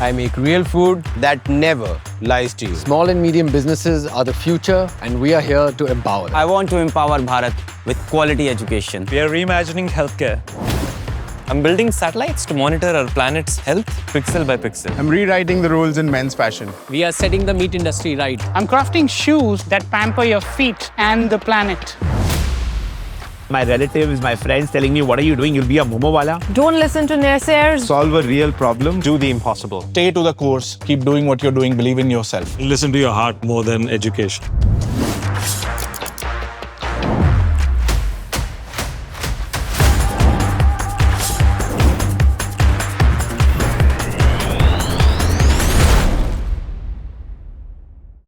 I make real food that never lies to you. Small and medium businesses are the future, and we are here to empower them. I want to empower Bharat with quality education. We are reimagining healthcare. I'm building satellites to monitor our planet's health pixel by pixel. I'm rewriting the rules in men's fashion. We are setting the meat industry right. I'm crafting shoes that pamper your feet and the planet. My relatives, my friends telling me, what are you doing? You'll be a momo wala. Don't listen to naysayers. Solve a real problem. Do the impossible. Stay to the course. Keep doing what you're doing. Believe in yourself. Listen to your heart more than education.